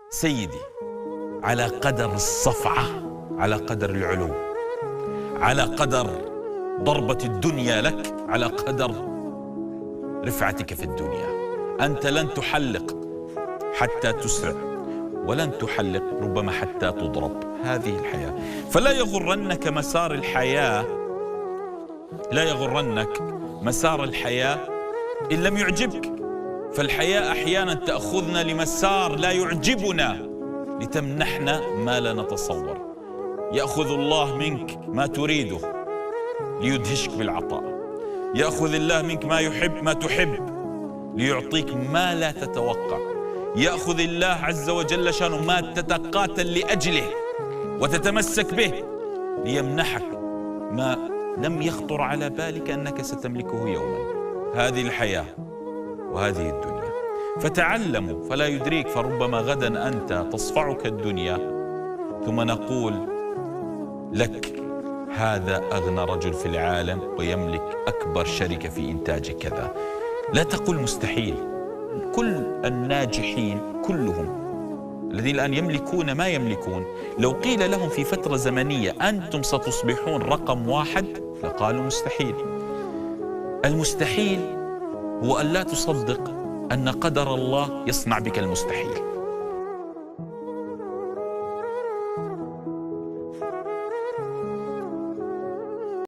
سيدي، على قدر الصفعة، على قدر العلو، على قدر ضربة الدنيا لك، على قدر رفعتك في الدنيا. أنت لن تحلق حتى تسرع، ولن تحلق ربما حتى تضرب. هذه الحياة. فلا يغرنك مسار الحياة، لا يغرنك مسار الحياة إن لم يعجبك. فالحياة أحيانا تأخذنا لمسار لا يعجبنا لتمنحنا ما لا نتصور. يأخذ الله منك ما تريده ليدهشك بالعطاء، يأخذ الله منك ما يحب ما تحب ليعطيك ما لا تتوقع، يأخذ الله عز وجل شأنه ما تتقاتل لأجله وتتمسك به ليمنحك ما لم يخطر على بالك أنك ستملكه يوما. هذه الحياة وهذه الدنيا. فتعلموا فلا يدريك، فربما غدا أنت تصفعك الدنيا ثم نقول لك هذا أغنى رجل في العالم ويملك أكبر شركة في إنتاج كذا. لا تقل مستحيل. كل الناجحين كلهم الذين الآن يملكون ما يملكون، لو قيل لهم في فترة زمنية أنتم ستصبحون رقم 1 لقالوا مستحيل. المستحيل هو أن لا تصدق أن قدر الله يصنع بك المستحيل.